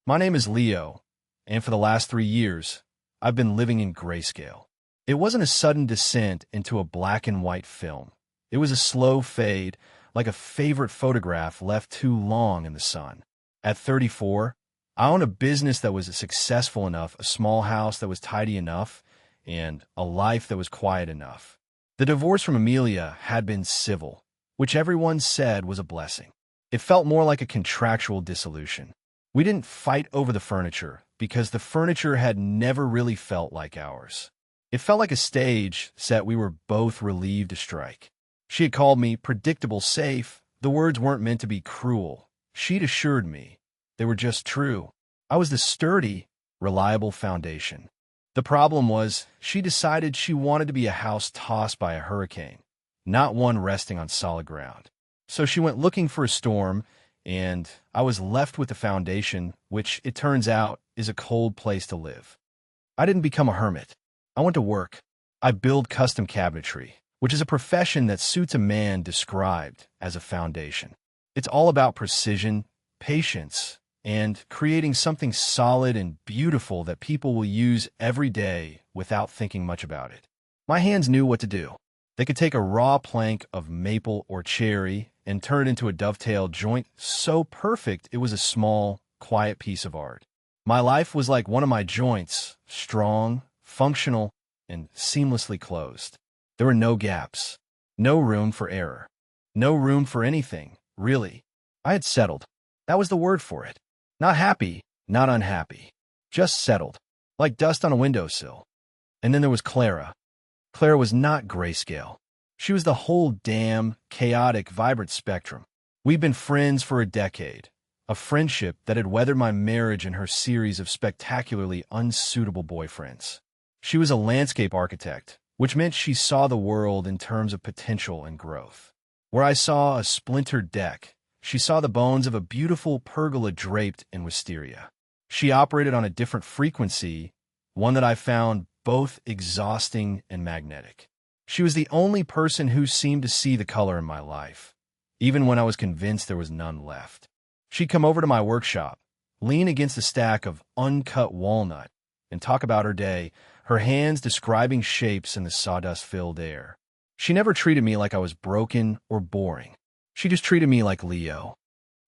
My name is Leo, and for the last 3 years, I've been living in grayscale. It wasn't a sudden descent into a black and white film. It was a slow fade, like a favorite photograph left too long in the sun. At 34, I owned a business that was successful enough, a small house that was tidy enough, and a life that was quiet enough. The divorce from Amelia had been civil, which everyone said was a blessing. It felt more like a contractual dissolution. We didn't fight over the furniture because the furniture had never really felt like ours. It felt like a stage set we were both relieved to strike. She had called me predictable safe. The words weren't meant to be cruel. She'd assured me they were just true. I was the sturdy, reliable foundation. The problem was she decided she wanted to be a house tossed by a hurricane, not one resting on solid ground. So she went looking for a storm, and I was left with the foundation, which, it turns out, is a cold place to live. I didn't become a hermit. I went to work. I build custom cabinetry, which is a profession that suits a man described as a foundation. It's all about precision, patience, and creating something solid and beautiful that people will use every day without thinking much about it. My hands knew what to do. They could take a raw plank of maple or cherry and turn it into a dovetail joint so perfect it was a small, quiet piece of art. My life was like one of my joints, strong, functional, and seamlessly closed. There were no gaps, no room for error, no room for anything, really. I had settled. That was the word for it. Not happy, not unhappy. Just settled, like dust on a windowsill. And then there was Clara. Clara was not grayscale. She was the whole damn, chaotic, vibrant spectrum. We'd been friends for a decade, a friendship that had weathered my marriage and her series of spectacularly unsuitable boyfriends. She was a landscape architect, which meant she saw the world in terms of potential and growth. Where I saw a splintered deck, she saw the bones of a beautiful pergola draped in wisteria. She operated on a different frequency, one that I found both exhausting and magnetic. She was the only person who seemed to see the color in my life, even when I was convinced there was none left. She'd come over to my workshop, lean against a stack of uncut walnut, and talk about her day, her hands describing shapes in the sawdust-filled air. She never treated me like I was broken or boring. She just treated me like Leo.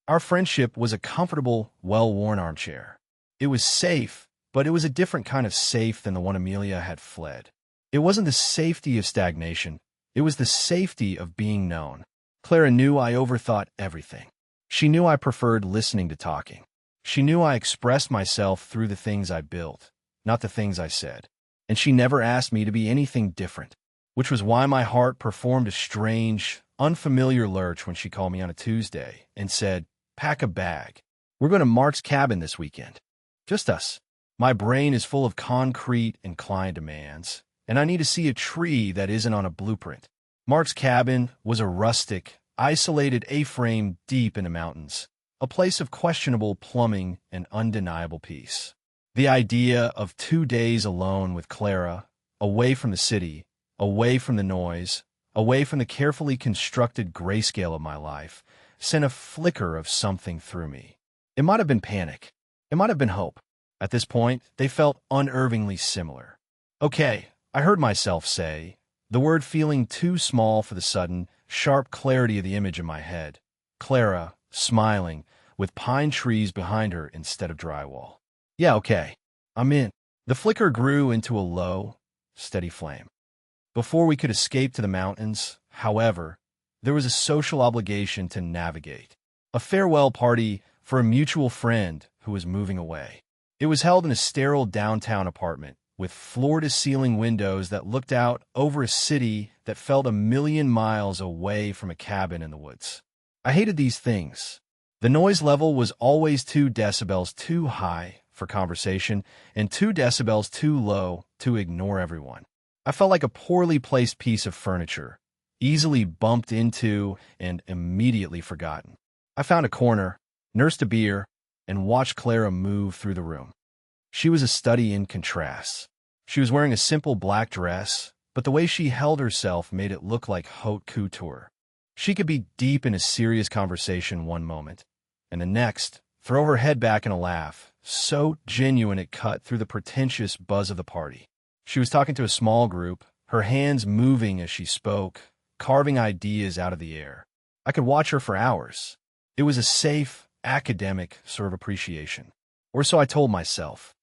Our friendship was a comfortable, well-worn armchair. It was safe, but it was a different kind of safe than the one Amelia had fled. It wasn't the safety of stagnation. It was the safety of being known. Clara knew I overthought everything. She knew I preferred listening to talking. She knew I expressed myself through the things I built, not the things I said. And she never asked me to be anything different, which was why my heart performed a strange, unfamiliar lurch when she called me on a Tuesday and said, "Pack a bag. We're going to Mark's cabin this weekend. Just us." My brain is full of concrete and client demands, and I need to see a tree that isn't on a blueprint. Mark's cabin was a rustic, isolated A-frame deep in the mountains, a place of questionable plumbing and undeniable peace. The idea of 2 days alone with Clara, away from the city, away from the noise, away from the carefully constructed grayscale of my life, sent a flicker of something through me. It might have been panic. It might have been hope. At this point, they felt unervingly similar. Okay, I heard myself say, the word feeling too small for the sudden, sharp clarity of the image in my head. Clara, smiling, with pine trees behind her instead of drywall. Yeah, okay, I'm in. The flicker grew into a low, steady flame. Before we could escape to the mountains, however, there was a social obligation to navigate. A farewell party for a mutual friend who was moving away. It was held in a sterile downtown apartment with floor-to-ceiling windows that looked out over a city that felt a million miles away from a cabin in the woods. I hated these things. The noise level was always 2 decibels too high for conversation and 2 decibels too low to ignore everyone. I felt like a poorly placed piece of furniture, easily bumped into and immediately forgotten. I found a corner, nursed a beer, and watched Clara move through the room. She was a study in contrasts. She was wearing a simple black dress, but the way she held herself made it look like haute couture. She could be deep in a serious conversation one moment, and the next throw her head back in a laugh, so genuine it cut through the pretentious buzz of the party. She was talking to a small group, her hands moving as she spoke, carving ideas out of the air. I could watch her for hours. It was a safe, academic sort of appreciation. Or so I told myself.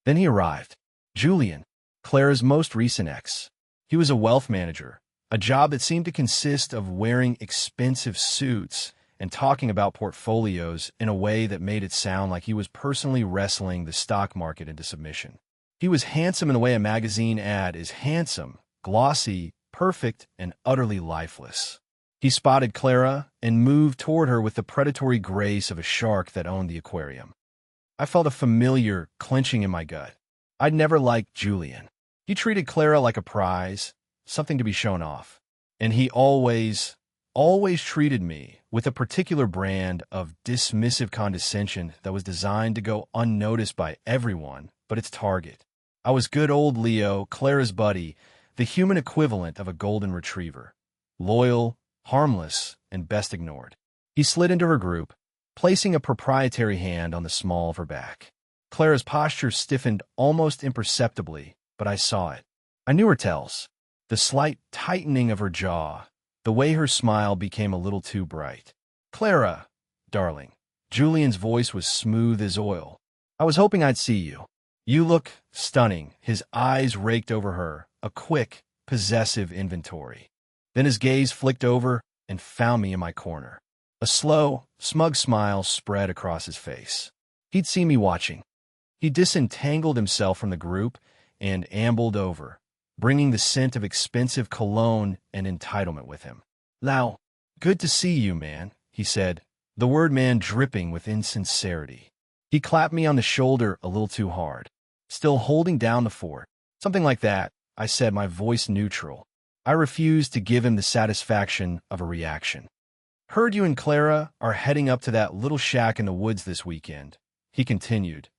Then he arrived. Julian, Clara's most recent ex. He was a wealth manager, a job that seemed to consist of wearing expensive suits and talking about portfolios in a way that made it sound like he was personally wrestling the stock market into submission. He was handsome in the way a magazine ad is handsome, glossy, perfect, and utterly lifeless. He spotted Clara and moved toward her with the predatory grace of a shark that owned the aquarium. I felt a familiar clenching in my gut. I'd never liked Julian. He treated Clara like a prize, something to be shown off. And he always treated me with a particular brand of dismissive condescension that was designed to go unnoticed by everyone but its target. I was good old Leo, Clara's buddy, the human equivalent of a golden retriever. Loyal, harmless, and best ignored. He slid into her group, placing a proprietary hand on the small of her back. Clara's posture stiffened almost imperceptibly, but I saw it. I knew her tells. The slight tightening of her jaw, the way her smile became a little too bright. Clara, darling. Julian's voice was smooth as oil. I was hoping I'd see you. You look stunning. His eyes raked over her, a quick, possessive inventory. Then his gaze flicked over and found me in my corner. A slow, smug smile spread across his face. He'd seen me watching. He disentangled himself from the group and ambled over, bringing the scent of expensive cologne and entitlement with him. "Lau, good to see you, man," he said, the word man dripping with insincerity. He clapped me on the shoulder a little too hard. "Still holding down the fort." "Something like that," I said, my voice neutral. I refused to give him the satisfaction of a reaction. "Heard you and Clara are heading up to that little shack in the woods this weekend," he continued,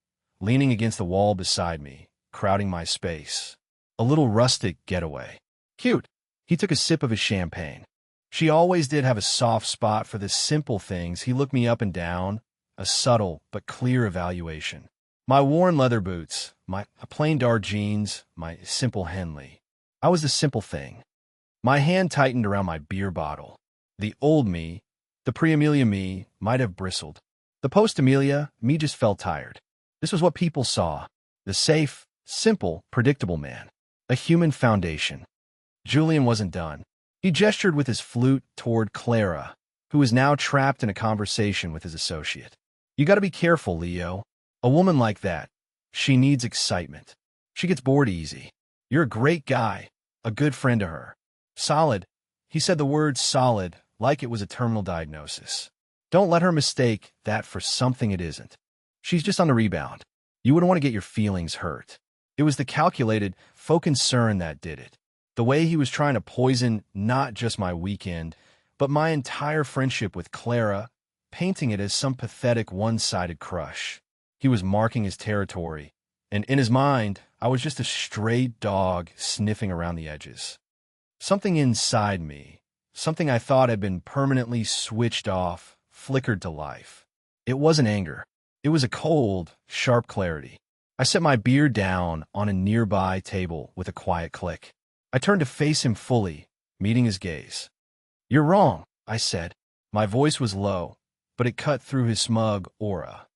leaning against the wall beside me, crowding my space. "A little rustic getaway." "Cute." He took a sip of his champagne. She always did have a soft spot for the simple things. He looked me up and down, a subtle but clear evaluation. My worn leather boots, my plain dark jeans, my simple Henley. I was the simple thing. My hand tightened around my beer bottle. The old me, the pre-Amelia me, might have bristled. The post-Amelia me just felt tired. This was what people saw. The safe, simple, predictable man. A human foundation. Julian wasn't done. He gestured with his flute toward Clara, who was now trapped in a conversation with his associate. "You gotta be careful, Leo. A woman like that, she needs excitement. She gets bored easy. You're a great guy, a good friend to her. Solid." He said the word solid like it was a terminal diagnosis. "Don't let her mistake that for something it isn't. She's just on the rebound. You wouldn't want to get your feelings hurt." It was the calculated, faux concern that did it. The way he was trying to poison not just my weekend, but my entire friendship with Clara, painting it as some pathetic one-sided crush. He was marking his territory, and in his mind, I was just a stray dog sniffing around the edges. Something inside me, something I thought had been permanently switched off, flickered to life. It wasn't anger. It was a cold, sharp clarity. I set my beer down on a nearby table with a quiet click. I turned to face him fully, meeting his gaze. "You're wrong," I said. My voice was low, but it cut through his smug aura.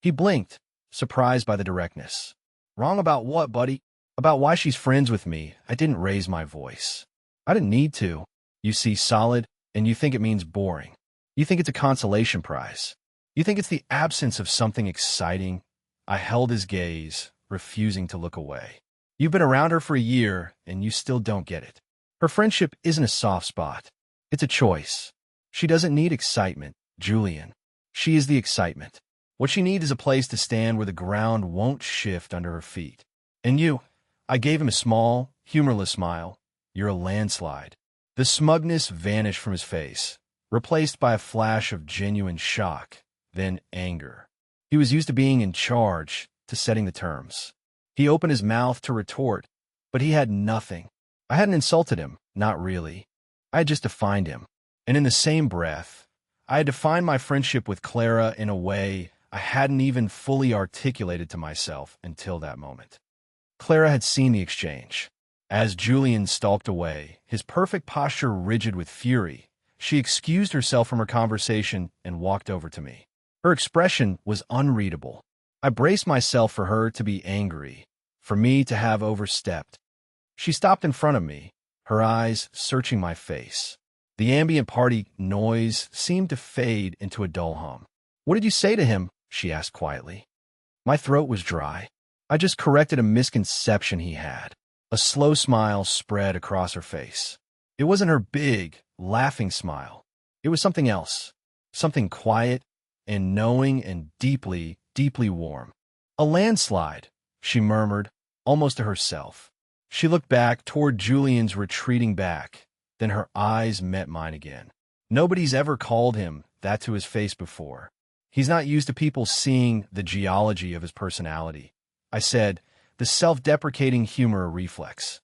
He blinked, surprised by the directness. "Wrong about what, buddy?" "About why she's friends with me." I didn't raise my voice. I didn't need to. You see solid, and you think it means boring. You think it's a consolation prize. You think it's the absence of something exciting. I held his gaze, refusing to look away. "You've been around her for a year, and you still don't get it. Her friendship isn't a soft spot. It's a choice. She doesn't need excitement, Julian. She is the excitement. What she needs is a place to stand where the ground won't shift under her feet. And you," I gave him a small, humorless smile, "you're a landslide." The smugness vanished from his face, replaced by a flash of genuine shock, then anger. He was used to being in charge, to setting the terms. He opened his mouth to retort, but he had nothing. I hadn't insulted him, not really. I had just defined him. And in the same breath, I had defined my friendship with Clara in a way I hadn't even fully articulated to myself until that moment. Clara had seen the exchange. As Julian stalked away, his perfect posture rigid with fury, she excused herself from her conversation and walked over to me. Her expression was unreadable. I braced myself for her to be angry, for me to have overstepped. She stopped in front of me, her eyes searching my face. The ambient party noise seemed to fade into a dull hum. "What did you say to him?" she asked quietly. My throat was dry. I just corrected a misconception he had. A slow smile spread across her face. It wasn't her big, laughing smile. It was something else. Something quiet and knowing and deeply, deeply warm. "A landslide," she murmured, almost to herself. She looked back toward Julian's retreating back, then her eyes met mine again. Nobody's ever called him that to his face before. He's not used to people seeing the geology of his personality, I said, the self-deprecating humor reflex.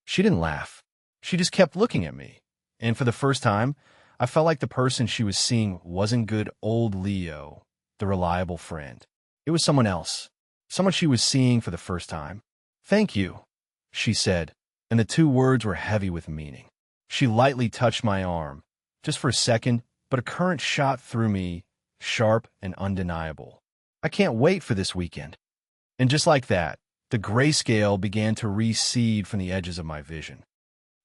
She didn't laugh. She just kept looking at me. And for the first time, I felt like the person she was seeing wasn't good old Leo, the reliable friend. It was someone else. Someone she was seeing for the first time. "Thank you," she said, and the two words were heavy with meaning. She lightly touched my arm, just for a second, but a current shot through me, sharp and undeniable. "I can't wait for this weekend." And just like that, the grayscale began to recede from the edges of my vision.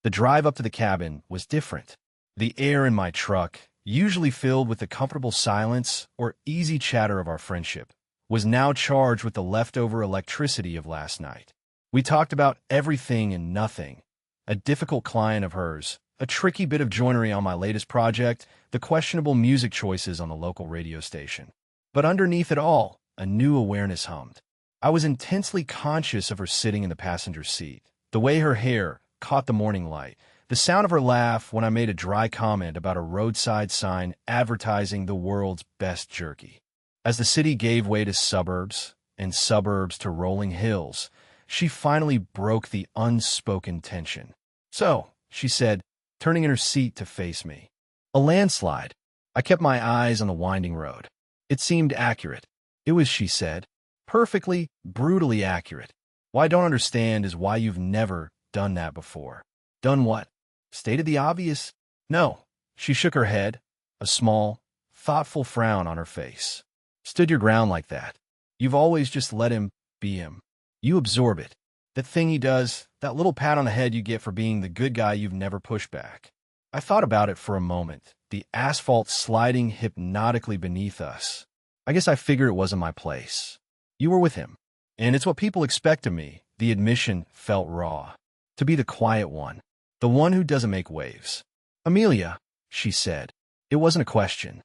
The drive up to the cabin was different. The air in my truck, usually filled with the comfortable silence or easy chatter of our friendship, was now charged with the leftover electricity of last night. We talked about everything and nothing. A difficult client of hers, a tricky bit of joinery on my latest project, the questionable music choices on the local radio station. But underneath it all, a new awareness hummed. I was intensely conscious of her sitting in the passenger seat, the way her hair caught the morning light, the sound of her laugh when I made a dry comment about a roadside sign advertising the world's best jerky. As the city gave way to suburbs, and suburbs to rolling hills, she finally broke the unspoken tension. "So," she said, turning in her seat to face me. "A landslide." I kept my eyes on the winding road. It seemed accurate. It was, she said, perfectly, brutally accurate. What I don't understand is why you've never done that before. Done what? Stated the obvious? No. She shook her head, a small, thoughtful frown on her face. Stood your ground like that. You've always just let him be him. You absorb it. That thing he does, that little pat on the head you get for being the good guy you've never pushed back. I thought about it for a moment, the asphalt sliding hypnotically beneath us. I guess I figured it wasn't my place. You were with him. And it's what people expect of me. The admission felt raw. To be the quiet one. The one who doesn't make waves. "Amelia," she said. It wasn't a question.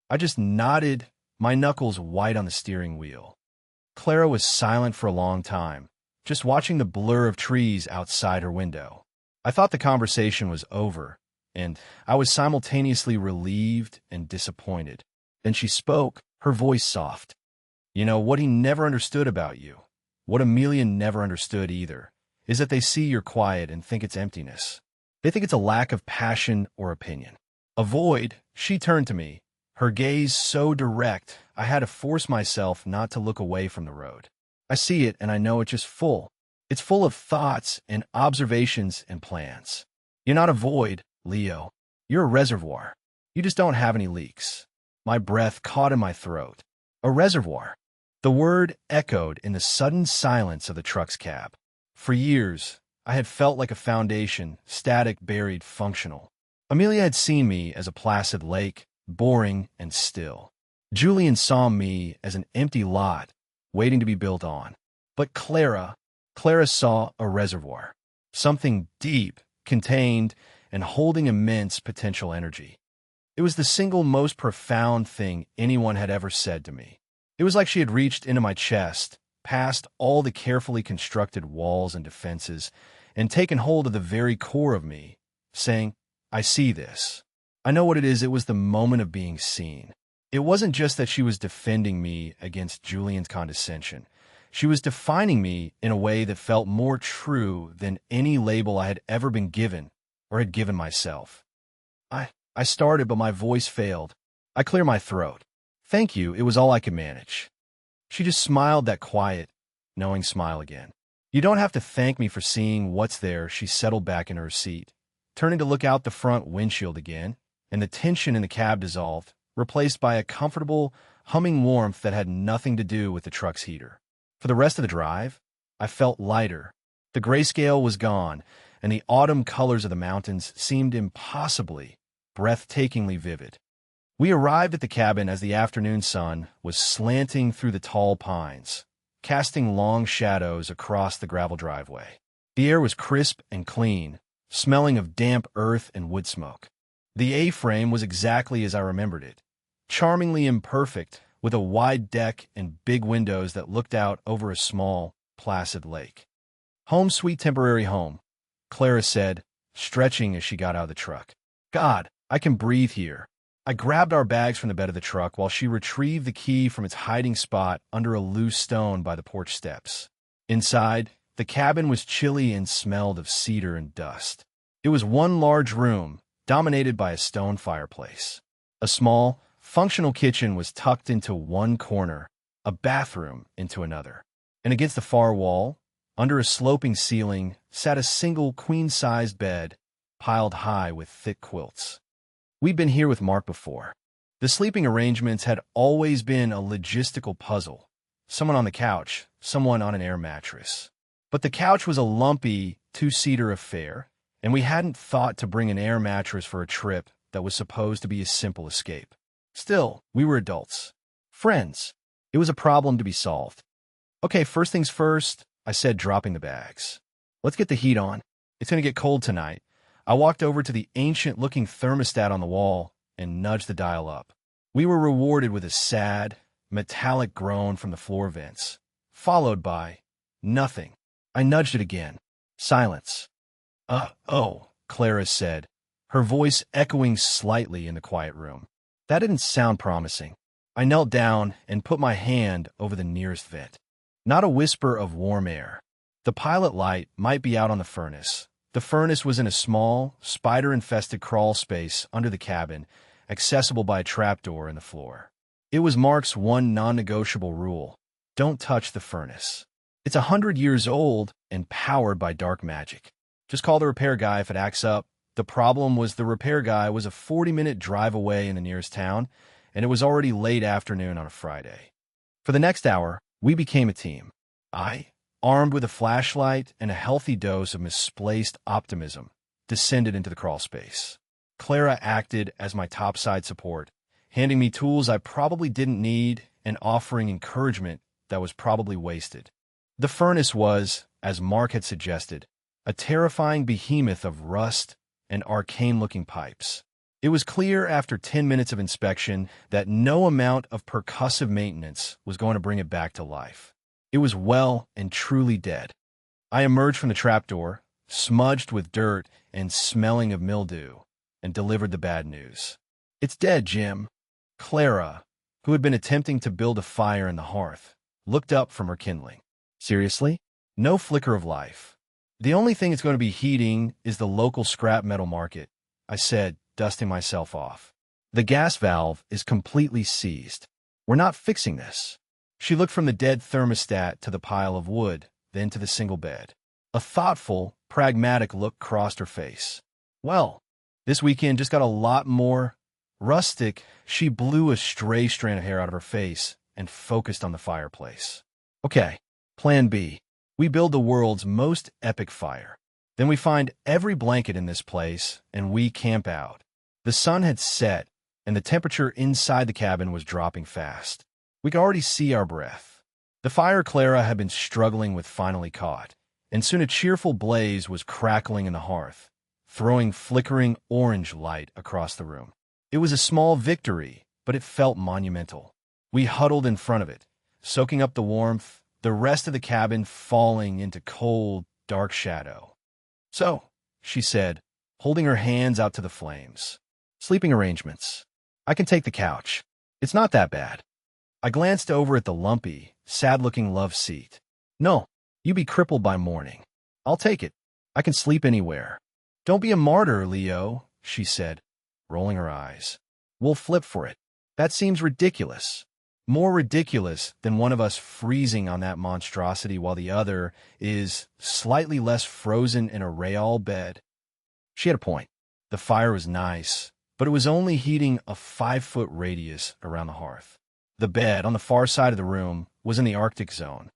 I just nodded, my knuckles white on the steering wheel. Clara was silent for a long time, just watching the blur of trees outside her window. I thought the conversation was over, and I was simultaneously relieved and disappointed. Then she spoke, her voice soft. "You know, what he never understood about you, what Amelia never understood either, is that they see you're quiet and think it's emptiness. They think it's a lack of passion or opinion. A void." She turned to me, her gaze so direct I had to force myself not to look away from the road. "I see it and I know it's just full. It's full of thoughts and observations and plans. You're not a void, Leo. You're a reservoir. You just don't have any leaks." My breath caught in my throat. A reservoir. The word echoed in the sudden silence of the truck's cab. For years, I had felt like a foundation, static, buried, functional. Amelia had seen me as a placid lake, boring and still. Julian saw me as an empty lot, waiting to be built on. But Clara saw a reservoir. Something deep, contained, and holding immense potential energy. It was the single most profound thing anyone had ever said to me. It was like she had reached into my chest, past all the carefully constructed walls and defenses, and taken hold of the very core of me, saying, "I see this. I know what it is." It was the moment of being seen. It wasn't just that she was defending me against Julian's condescension. She was defining me in a way that felt more true than any label I had ever been given or had given myself. I started, but my voice failed. I cleared my throat. Thank you, it was all I could manage. She just smiled that quiet, knowing smile again. You don't have to thank me for seeing what's there. She settled back in her seat, turning to look out the front windshield again, and the tension in the cab dissolved, replaced by a comfortable, humming warmth that had nothing to do with the truck's heater. For the rest of the drive, I felt lighter. The grayscale was gone, and the autumn colors of the mountains seemed impossibly, breathtakingly vivid. We arrived at the cabin as the afternoon sun was slanting through the tall pines, casting long shadows across the gravel driveway. The air was crisp and clean, smelling of damp earth and wood smoke. The A-frame was exactly as I remembered it, charmingly imperfect, with a wide deck and big windows that looked out over a small, placid lake. Home sweet temporary home, Clara said, stretching as she got out of the truck. God, I can breathe here. I grabbed our bags from the bed of the truck while she retrieved the key from its hiding spot under a loose stone by the porch steps. Inside, the cabin was chilly and smelled of cedar and dust. It was one large room, dominated by a stone fireplace. A small, functional kitchen was tucked into one corner, a bathroom into another. And against the far wall, under a sloping ceiling, sat a single queen-sized bed, piled high with thick quilts. We'd been here with Mark before. The sleeping arrangements had always been a logistical puzzle. Someone on the couch, someone on an air mattress. But the couch was a lumpy, two-seater affair, and we hadn't thought to bring an air mattress for a trip that was supposed to be a simple escape. Still, we were adults. Friends. It was a problem to be solved. Okay, first things first, I said, dropping the bags. Let's get the heat on. It's going to get cold tonight. I walked over to the ancient-looking thermostat on the wall and nudged the dial up. We were rewarded with a sad, metallic groan from the floor vents, followed by nothing. I nudged it again. Silence. Oh, Clara said, her voice echoing slightly in the quiet room. That didn't sound promising. I knelt down and put my hand over the nearest vent. Not a whisper of warm air. The pilot light might be out on the furnace. The furnace was in a small, spider-infested crawl space under the cabin, accessible by a trapdoor in the floor. It was Mark's one non-negotiable rule. Don't touch the furnace. It's 100 years old and powered by dark magic. Just call the repair guy if it acts up. The problem was the repair guy was a 40-minute drive away in the nearest town, and it was already late afternoon on a Friday. For the next hour, we became a team. I, armed with a flashlight and a healthy dose of misplaced optimism, descended into the crawl space. Clara acted as my topside support, handing me tools I probably didn't need and offering encouragement that was probably wasted. The furnace was, as Mark had suggested, a terrifying behemoth of rust and arcane-looking pipes. It was clear after 10 minutes of inspection that no amount of percussive maintenance was going to bring it back to life. It was well and truly dead. I emerged from the trapdoor, smudged with dirt and smelling of mildew, and delivered the bad news. It's dead, Jim. Clara, who had been attempting to build a fire in the hearth, looked up from her kindling. Seriously? No flicker of life. The only thing it's going to be heating is the local scrap metal market, I said, dusting myself off. The gas valve is completely seized. We're not fixing this. She looked from the dead thermostat to the pile of wood, then to the single bed. A thoughtful, pragmatic look crossed her face. Well, this weekend just got a lot more rustic. She blew a stray strand of hair out of her face and focused on the fireplace. Okay, plan B. We build the world's most epic fire. Then we find every blanket in this place, and we camp out. The sun had set, and the temperature inside the cabin was dropping fast. We could already see our breath. The fire Clara had been struggling with finally caught, and soon a cheerful blaze was crackling in the hearth, throwing flickering orange light across the room. It was a small victory, but it felt monumental. We huddled in front of it, soaking up the warmth, the rest of the cabin falling into cold, dark shadow. So, she said, holding her hands out to the flames. Sleeping arrangements. I can take the couch. It's not that bad. I glanced over at the lumpy, sad-looking love seat. No, you be crippled by morning. I'll take it. I can sleep anywhere. Don't be a martyr, Leo, she said, rolling her eyes. We'll flip for it. That seems ridiculous. More ridiculous than one of us freezing on that monstrosity while the other is slightly less frozen in a Real bed. She had a point. The fire was nice, but it was only heating a 5-foot radius around the hearth. The bed on the far side of the room was in the Arctic zone.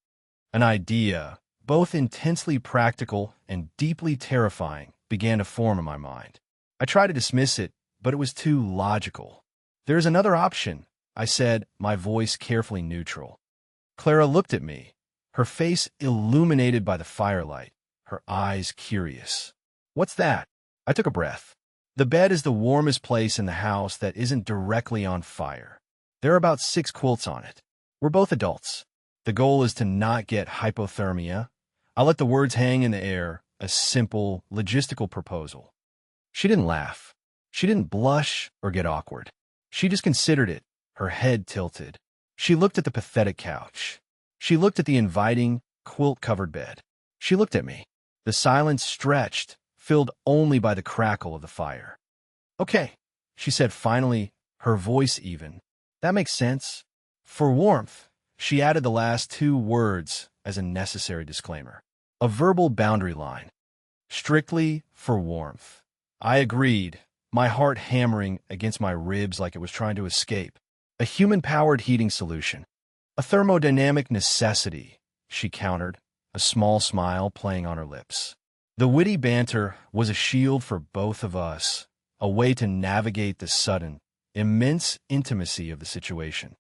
An idea, both intensely practical and deeply terrifying, began to form in my mind. I tried to dismiss it, but it was too logical. "There is another option," I said, my voice carefully neutral. Clara looked at me, her face illuminated by the firelight, her eyes curious. "What's that?" I took a breath. "The bed is the warmest place in the house that isn't directly on fire. There are about 6 quilts on it. We're both adults. The goal is to not get hypothermia." I let the words hang in the air, a simple, logistical proposal. She didn't laugh. She didn't blush or get awkward. She just considered it, her head tilted. She looked at the pathetic couch. She looked at the inviting, quilt-covered bed. She looked at me. The silence stretched, filled only by the crackle of the fire. "Okay," she said finally, her voice even. "That makes sense." For warmth, she added the last 2 words as a necessary disclaimer. A verbal boundary line. Strictly for warmth. I agreed, my heart hammering against my ribs like it was trying to escape. A human-powered heating solution. "A thermodynamic necessity," she countered, a small smile playing on her lips. The witty banter was a shield for both of us, a way to navigate the sudden, immense intimacy of the situation.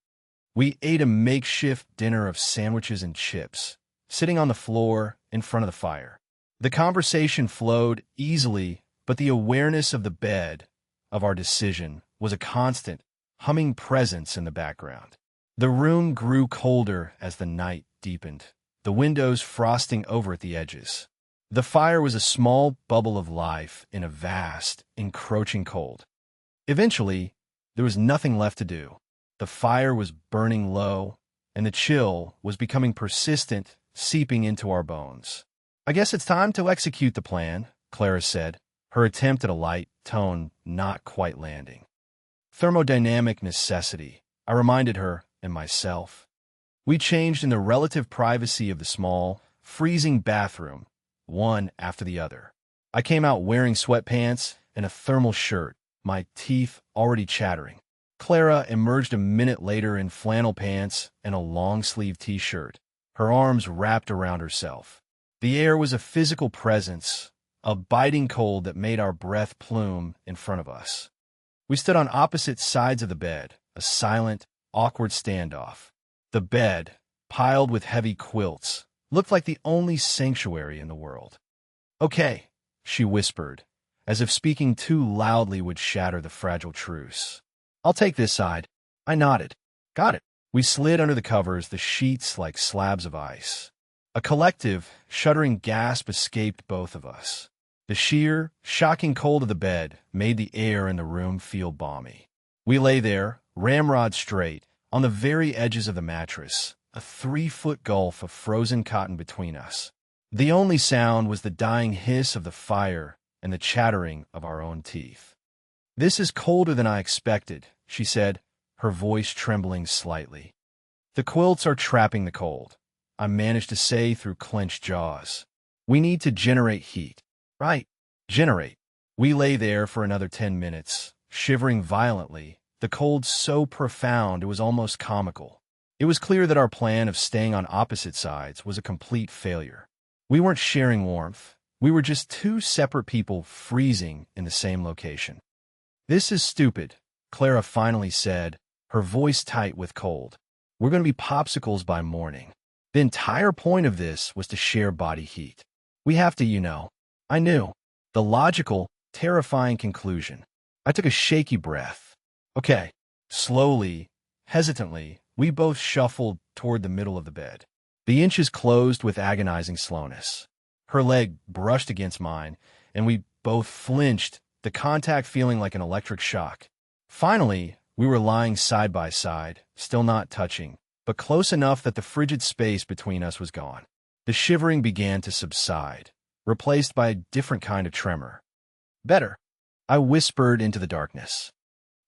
We ate a makeshift dinner of sandwiches and chips, sitting on the floor in front of the fire. The conversation flowed easily, but the awareness of the bed, of our decision, was a constant, humming presence in the background. The room grew colder as the night deepened, the windows frosting over at the edges. The fire was a small bubble of life in a vast, encroaching cold. Eventually, there was nothing left to do. The fire was burning low, and the chill was becoming persistent, seeping into our bones. "I guess it's time to execute the plan," Clara said, her attempt at a light tone not quite landing. "Thermodynamic necessity," I reminded her and myself. We changed in the relative privacy of the small, freezing bathroom, one after the other. I came out wearing sweatpants and a thermal shirt, my teeth already chattering. Clara emerged a minute later in flannel pants and a long-sleeve t-shirt, her arms wrapped around herself. The air was a physical presence, a biting cold that made our breath plume in front of us. We stood on opposite sides of the bed, a silent, awkward standoff. The bed, piled with heavy quilts, looked like the only sanctuary in the world. "Okay," she whispered, as if speaking too loudly would shatter the fragile truce. "I'll take this side." I nodded. "Got it." We slid under the covers, the sheets like slabs of ice. A collective, shuddering gasp escaped both of us. The sheer, shocking cold of the bed made the air in the room feel balmy. We lay there, ramrod straight, on the very edges of the mattress, a 3-foot gulf of frozen cotton between us. The only sound was the dying hiss of the fire and the chattering of our own teeth. "This is colder than I expected," she said, her voice trembling slightly. "The quilts are trapping the cold," I managed to say through clenched jaws. "We need to generate heat." "Right, generate." We lay there for another 10 minutes, shivering violently, the cold so profound it was almost comical. It was clear that our plan of staying on opposite sides was a complete failure. We weren't sharing warmth. We were just 2 separate people freezing in the same location. "This is stupid," Clara finally said, her voice tight with cold. "We're going to be popsicles by morning. The entire point of this was to share body heat. We have to, you know." I knew. The logical, terrifying conclusion. I took a shaky breath. "Okay." Slowly, hesitantly, we both shuffled toward the middle of the bed. The inches closed with agonizing slowness. Her leg brushed against mine, and we both flinched, the contact feeling like an electric shock. Finally, we were lying side by side, still not touching, but close enough that the frigid space between us was gone. The shivering began to subside, replaced by a different kind of tremor. "Better," I whispered into the darkness.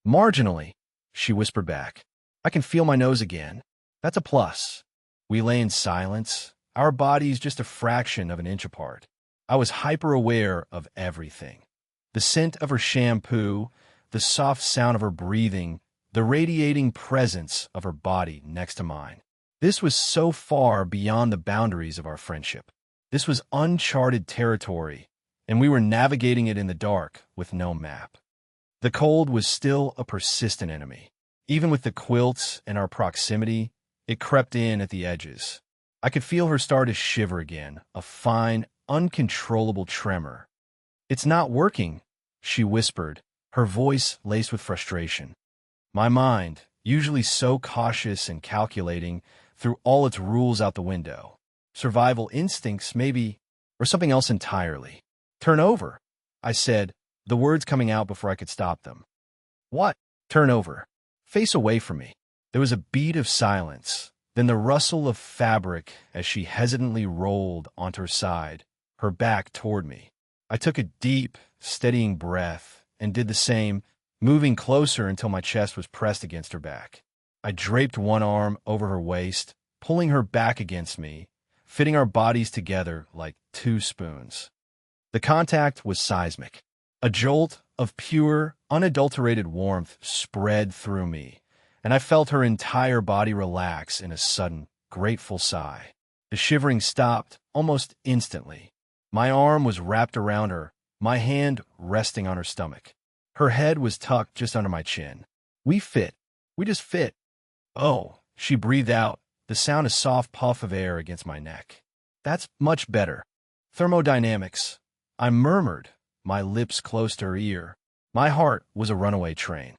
"Marginally," she whispered back. I can feel my nose again. That's a plus. We lay in silence, our bodies just a fraction of an inch apart. I was hyper-aware of everything. The scent of her shampoo, the soft sound of her breathing, the radiating presence of her body next to mine. This was so far beyond the boundaries of our friendship. This was uncharted territory, and we were navigating it in the dark with no map. The cold was still a persistent enemy. Even with the quilts and our proximity, it crept in at the edges. I could feel her start to shiver again, a fine, uncontrollable tremor. It's not working, she whispered, her voice laced with frustration. My mind, usually so cautious and calculating, threw all its rules out the window. Survival instincts, maybe, or something else entirely. Turn over, I said, the words coming out before I could stop them. What? Turn over. Face away from me. There was a beat of silence, then the rustle of fabric as she hesitantly rolled onto her side, her back toward me. I took a deep, steadying breath and did the same, moving closer until my chest was pressed against her back. I draped one arm over her waist, pulling her back against me, fitting our bodies together like two spoons. The contact was seismic. A jolt of pure, unadulterated warmth spread through me, and I felt her entire body relax in a sudden, grateful sigh. The shivering stopped almost instantly. My arm was wrapped around her, my hand resting on her stomach. Her head was tucked just under my chin. We fit. We just fit. Oh, she breathed out, the sound a soft puff of air against my neck. That's much better. Thermodynamics. I murmured, my lips close to her ear. My heart was a runaway train.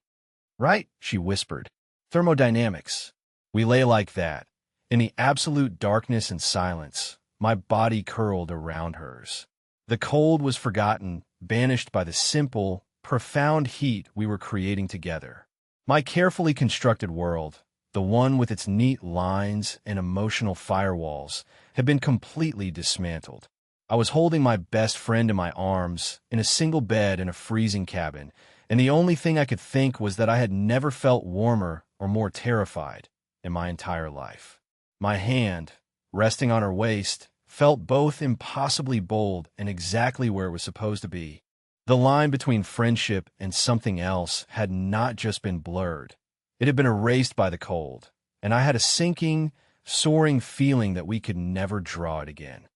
Right, she whispered. Thermodynamics. We lay like that, in the absolute darkness and silence, my body curled around hers. The cold was forgotten, banished by the simple, profound heat we were creating together. My carefully constructed world, the one with its neat lines and emotional firewalls, had been completely dismantled. I was holding my best friend in my arms, in a single bed in a freezing cabin, and the only thing I could think was that I had never felt warmer or more terrified in my entire life. My hand, resting on her waist, felt both impossibly bold and exactly where it was supposed to be. The line between friendship and something else had not just been blurred. It had been erased by the cold, and I had a sinking, soaring feeling that we could never draw it again.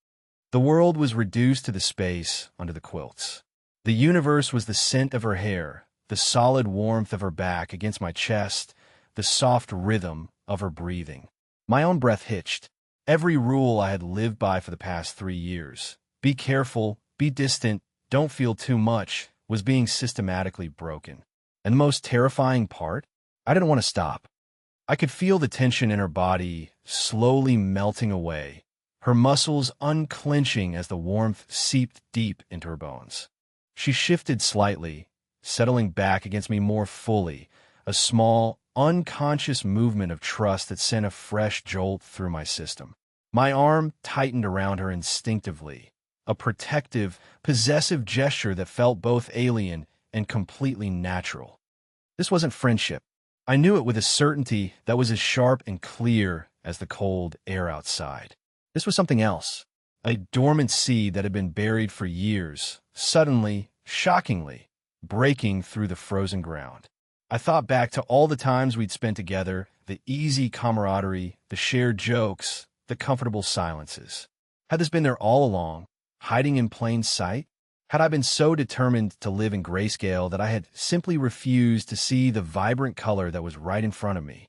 The world was reduced to the space under the quilts. The universe was the scent of her hair, the solid warmth of her back against my chest, the soft rhythm of her breathing. My own breath hitched. Every rule I had lived by for the past 3 years, be careful, be distant, don't feel too much, was being systematically broken. And the most terrifying part? I didn't want to stop. I could feel the tension in her body slowly melting away, her muscles unclenching as the warmth seeped deep into her bones. She shifted slightly, settling back against me more fully, a small, unconscious movement of trust that sent a fresh jolt through my system. My arm tightened around her instinctively, a protective, possessive gesture that felt both alien and completely natural. This wasn't friendship. I knew it with a certainty that was as sharp and clear as the cold air outside. This was something else, a dormant seed that had been buried for years, suddenly, shockingly, breaking through the frozen ground. I thought back to all the times we'd spent together, the easy camaraderie, the shared jokes, the comfortable silences. Had this been there all along, hiding in plain sight? Had I been so determined to live in grayscale that I had simply refused to see the vibrant color that was right in front of me?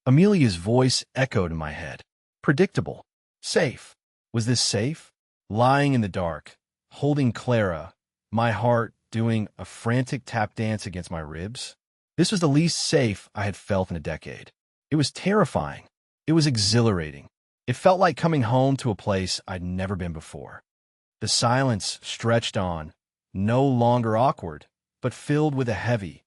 Amelia's voice echoed in my head. Predictable. Safe. Was this safe? Lying in the dark, holding Clara, my heart doing a frantic tap dance against my ribs? This was the least safe I had felt in a decade. It was terrifying. It was exhilarating. It felt like coming home to a place I'd never been before. The silence stretched on, no longer awkward, but filled with a heavy,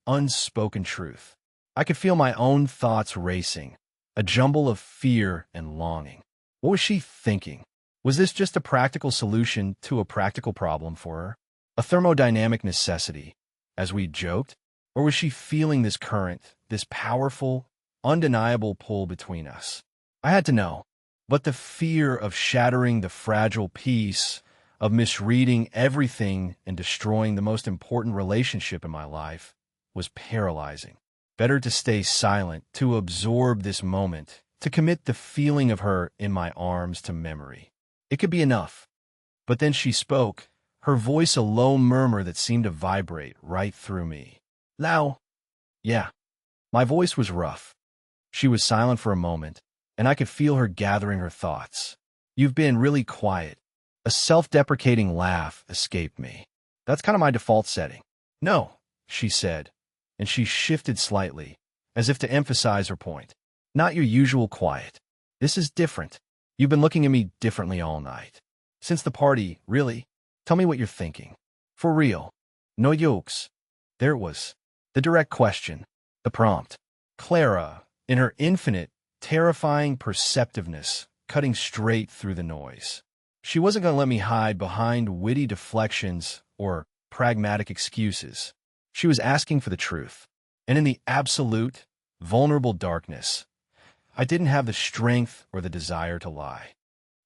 unspoken truth. I could feel my own thoughts racing, a jumble of fear and longing. What was she thinking? Was this just a practical solution to a practical problem for her? A thermodynamic necessity, as we joked? Or was she feeling this current, this powerful, undeniable pull between us. I had to know. But the fear of shattering the fragile peace, of misreading everything and destroying the most important relationship in my life, was paralyzing. Better to stay silent, to absorb this moment, to commit the feeling of her in my arms to memory. It could be enough. But then she spoke, her voice a low murmur that seemed to vibrate right through me. Lau. Yeah. My voice was rough. She was silent for a moment, and I could feel her gathering her thoughts. You've been really quiet. A self-deprecating laugh escaped me. That's kind of my default setting. No, she said, and she shifted slightly, as if to emphasize her point. Not your usual quiet. This is different. You've been looking at me differently all night. Since the party, really. Tell me what you're thinking. For real. No jokes. There it was. The direct question. The prompt. Clara, in her infinite, terrifying perceptiveness, cutting straight through the noise. She wasn't going to let me hide behind witty deflections or pragmatic excuses. She was asking for the truth. And in the absolute, vulnerable darkness, I didn't have the strength or the desire to lie.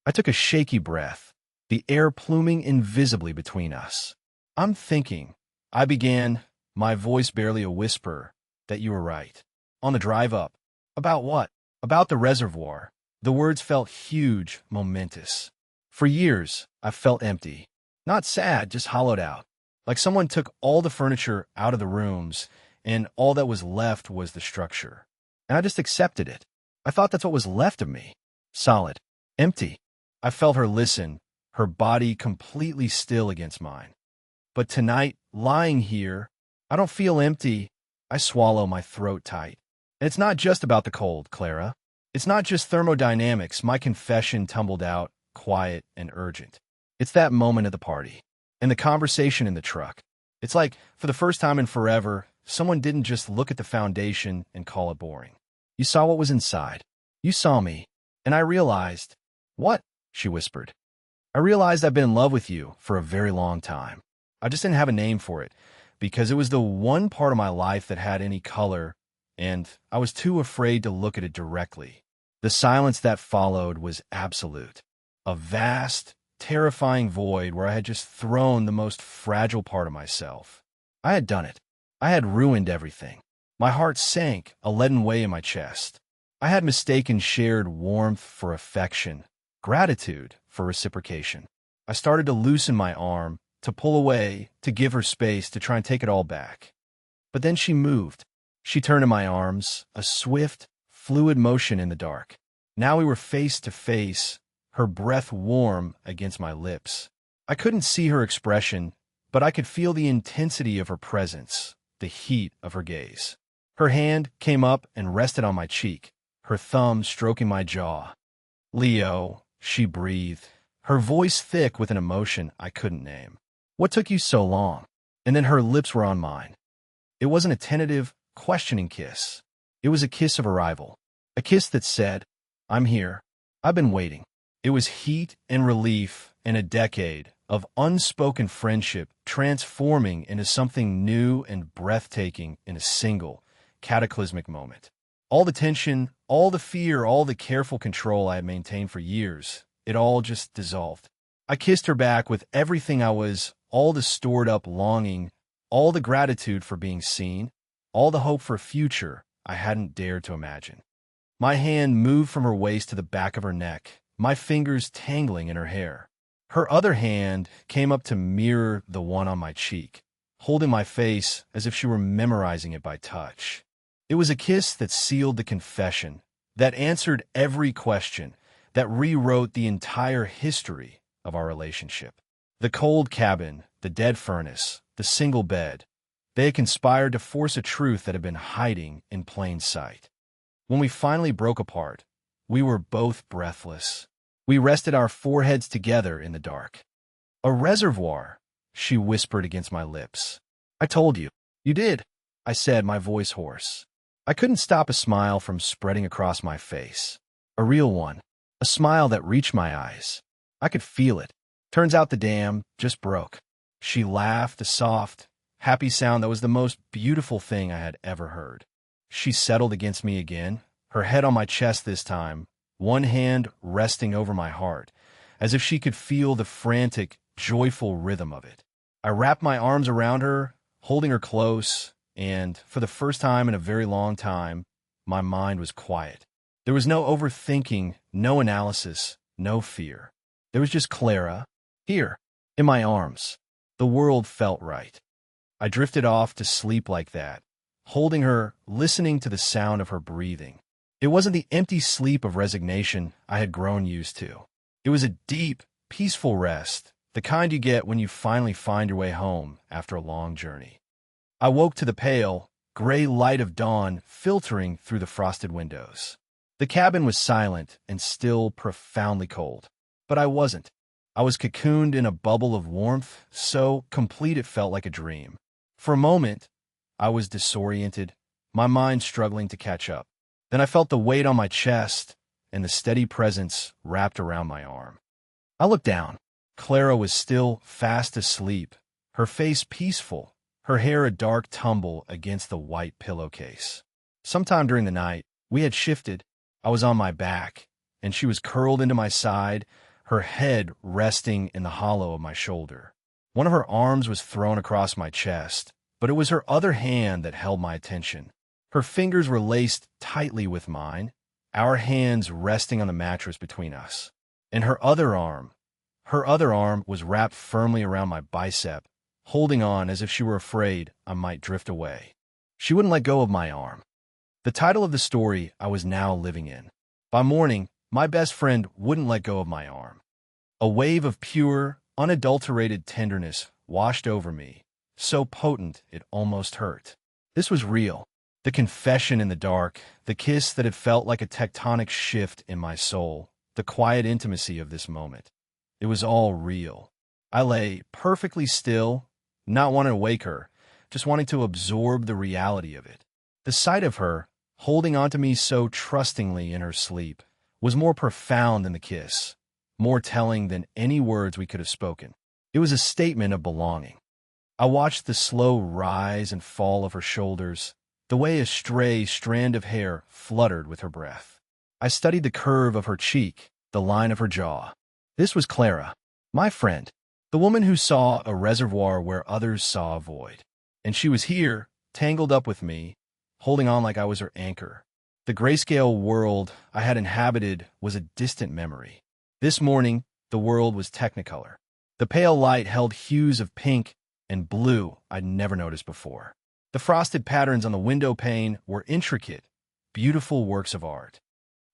I took a shaky breath, the air pluming invisibly between us. I'm thinking, I began, my voice barely a whisper, that you were right. On the drive up. About what? About the reservoir. The words felt huge, momentous. For years, I felt empty. Not sad, just hollowed out. Like someone took all the furniture out of the rooms, and all that was left was the structure. And I just accepted it. I thought that's what was left of me. Solid. Empty. I felt her listen, her body completely still against mine. But tonight, lying here, I don't feel empty. I swallow my throat tight. And it's not just about the cold, Clara. It's not just thermodynamics. My confession tumbled out, quiet and urgent. It's that moment at the party, and the conversation in the truck. It's like, for the first time in forever, someone didn't just look at the foundation and call it boring. You saw what was inside. You saw me. And I realized, what? She whispered. I realized I've been in love with you for a very long time. I just didn't have a name for it, because it was the one part of my life that had any color, and I was too afraid to look at it directly. The silence that followed was absolute. A vast, terrifying void where I had just thrown the most fragile part of myself. I had done it. I had ruined everything. My heart sank, a leaden weight in my chest. I had mistaken shared warmth for affection, gratitude for reciprocation. I started to loosen my arm, to pull away, to give her space, to try and take it all back. But then she moved. She turned in my arms, a swift, fluid motion in the dark. Now we were face to face, her breath warm against my lips. I couldn't see her expression, but I could feel the intensity of her presence, the heat of her gaze. Her hand came up and rested on my cheek, her thumb stroking my jaw. Leo, she breathed, her voice thick with an emotion I couldn't name. What took you so long? And then her lips were on mine. It wasn't a tentative, questioning kiss. It was a kiss of arrival. A kiss that said, I'm here. I've been waiting. It was heat and relief and a decade of unspoken friendship transforming into something new and breathtaking in a single, cataclysmic moment. All the tension, all the fear, all the careful control I had maintained for years, it all just dissolved. I kissed her back with everything I was, all the stored-up longing, all the gratitude for being seen, all the hope for a future I hadn't dared to imagine. My hand moved from her waist to the back of her neck, my fingers tangling in her hair. Her other hand came up to mirror the one on my cheek, holding my face as if she were memorizing it by touch. It was a kiss that sealed the confession, that answered every question, that rewrote the entire history of our relationship. The cold cabin, the dead furnace, the single bed, they had conspired to force a truth that had been hiding in plain sight. When we finally broke apart, we were both breathless. We rested our foreheads together in the dark. A reservoir, she whispered against my lips. I told you. You did, I said, my voice hoarse. I couldn't stop a smile from spreading across my face. A real one. A smile that reached my eyes. I could feel it. Turns out the dam just broke. She laughed, a soft, happy sound that was the most beautiful thing I had ever heard. She settled against me again, her head on my chest this time, one hand resting over my heart, as if she could feel the frantic, joyful rhythm of it. I wrapped my arms around her, holding her close, and, for the first time in a very long time, my mind was quiet. There was no overthinking, no analysis, no fear. There was just Clara, here, in my arms. The world felt right. I drifted off to sleep like that, holding her, listening to the sound of her breathing. It wasn't the empty sleep of resignation I had grown used to. It was a deep, peaceful rest, the kind you get when you finally find your way home after a long journey. I woke to the pale, gray light of dawn filtering through the frosted windows. The cabin was silent and still profoundly cold. But I wasn't. I was cocooned in a bubble of warmth, so complete it felt like a dream. For a moment, I was disoriented, my mind struggling to catch up. Then I felt the weight on my chest and the steady presence wrapped around my arm. I looked down. Clara was still fast asleep, her face peaceful, her hair a dark tumble against the white pillowcase. Sometime during the night, we had shifted. I was on my back, and she was curled into my side, her head resting in the hollow of my shoulder. One of her arms was thrown across my chest, but it was her other hand that held my attention. Her fingers were laced tightly with mine, our hands resting on the mattress between us. And her other arm was wrapped firmly around my bicep, holding on as if she were afraid I might drift away. She wouldn't let go of my arm. The title of the story I was now living in. By morning, my best friend wouldn't let go of my arm. A wave of pure, unadulterated tenderness washed over me, so potent it almost hurt. This was real. The confession in the dark, the kiss that had felt like a tectonic shift in my soul, the quiet intimacy of this moment. It was all real. I lay perfectly still, not wanting to wake her, just wanting to absorb the reality of it. The sight of her, holding onto me so trustingly in her sleep, was more profound than the kiss, more telling than any words we could have spoken. It was a statement of belonging. I watched the slow rise and fall of her shoulders, the way a stray strand of hair fluttered with her breath. I studied the curve of her cheek, the line of her jaw. This was Clara, my friend, the woman who saw a reservoir where others saw a void. And she was here, tangled up with me, holding on like I was her anchor. The grayscale world I had inhabited was a distant memory. This morning, the world was technicolor. The pale light held hues of pink and blue I'd never noticed before. The frosted patterns on the window pane were intricate, beautiful works of art.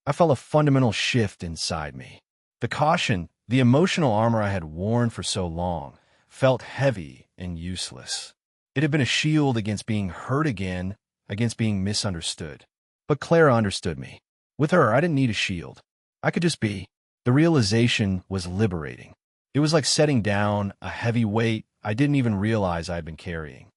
I felt a fundamental shift inside me. The caution, the emotional armor I had worn for so long, felt heavy and useless. It had been a shield against being hurt again, against being misunderstood. But Clara understood me. With her, I didn't need a shield. I could just be. The realization was liberating. It was like setting down a heavy weight I didn't even realize I had been carrying.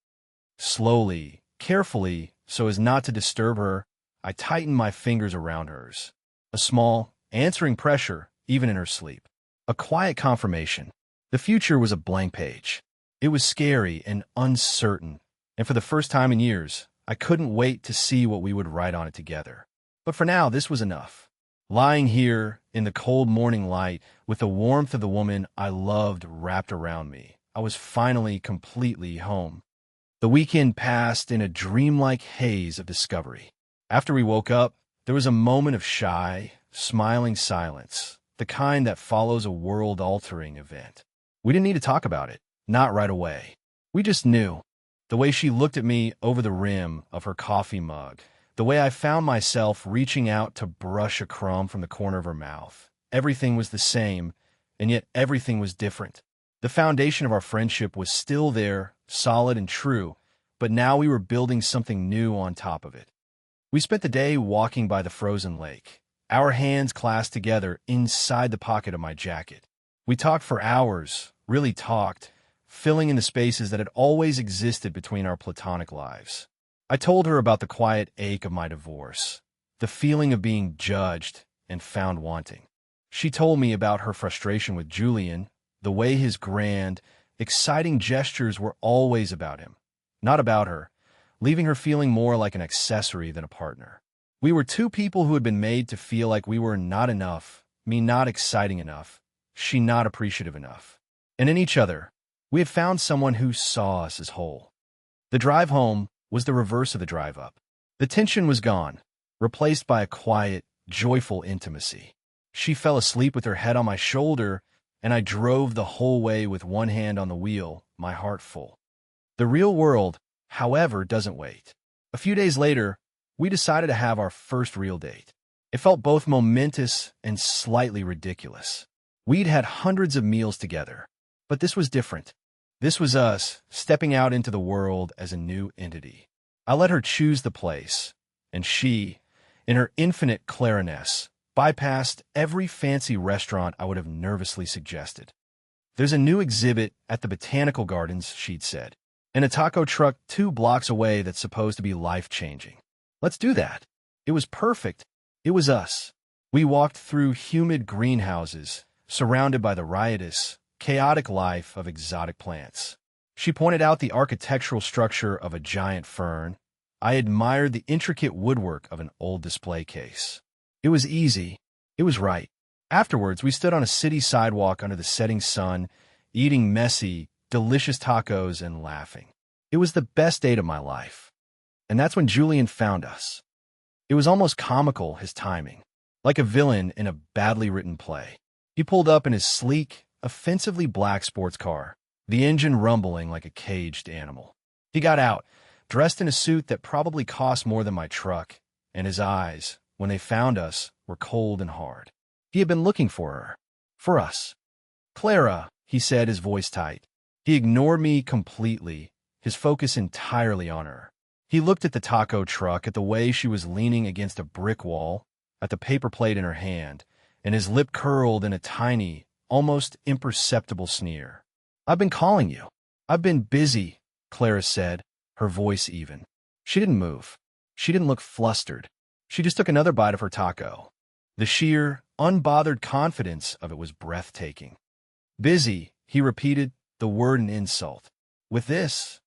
Slowly, carefully, so as not to disturb her, I tightened my fingers around hers. A small, answering pressure, even in her sleep. A quiet confirmation. The future was a blank page. It was scary and uncertain, and for the first time in years, I couldn't wait to see what we would write on it together. But for now, this was enough. Lying here in the cold morning light with the warmth of the woman I loved wrapped around me, I was finally completely home. The weekend passed in a dreamlike haze of discovery. After we woke up, there was a moment of shy, smiling silence, the kind that follows a world-altering event. We didn't need to talk about it, not right away. We just knew. The way she looked at me over the rim of her coffee mug, the way I found myself reaching out to brush a crumb from the corner of her mouth. Everything was the same, and yet everything was different. The foundation of our friendship was still there, solid and true, but now we were building something new on top of it. We spent the day walking by the frozen lake, our hands clasped together inside the pocket of my jacket. We talked for hours, really talked, filling in the spaces that had always existed between our platonic lives. I told her about the quiet ache of my divorce, the feeling of being judged and found wanting. She told me about her frustration with Julian, the way his grand, exciting gestures were always about him, not about her, leaving her feeling more like an accessory than a partner. We were two people who had been made to feel like we were not enough, me not exciting enough, she not appreciative enough. And in each other, we had found someone who saw us as whole. The drive home was the reverse of the drive up. The tension was gone, replaced by a quiet, joyful intimacy. She fell asleep with her head on my shoulder, and I drove the whole way with one hand on the wheel, my heart full. The real world, however, doesn't wait. A few days later, we decided to have our first real date. It felt both momentous and slightly ridiculous. We'd had hundreds of meals together, but this was different. This was us stepping out into the world as a new entity. I let her choose the place, and she, in her infinite clariness, bypassed every fancy restaurant I would have nervously suggested. There's a new exhibit at the Botanical Gardens, she'd said, and a taco truck 2 blocks away that's supposed to be life-changing. Let's do that. It was perfect. It was us. We walked through humid greenhouses, surrounded by the riotous, chaotic life of exotic plants. She pointed out the architectural structure of a giant fern. I admired the intricate woodwork of an old display case. It was easy. It was right. Afterwards, we stood on a city sidewalk under the setting sun, eating messy, delicious tacos and laughing. It was the best date of my life. And that's when Julian found us. It was almost comical, his timing, like a villain in a badly written play. He pulled up in his sleek, offensively black sports car, the engine rumbling like a caged animal. He got out, dressed in a suit that probably cost more than my truck, and his eyes, when they found us, were cold and hard. He had been looking for her. For us. "Clara," he said, his voice tight. He ignored me completely, his focus entirely on her. He looked at the taco truck, at the way she was leaning against a brick wall, at the paper plate in her hand, and his lip curled in a tiny, almost imperceptible sneer. "I've been calling you. I've been busy," Clara said, her voice even. She didn't move. She didn't look flustered. She just took another bite of her taco. The sheer, unbothered confidence of it was breathtaking. "Busy," he repeated, the word an insult. With this,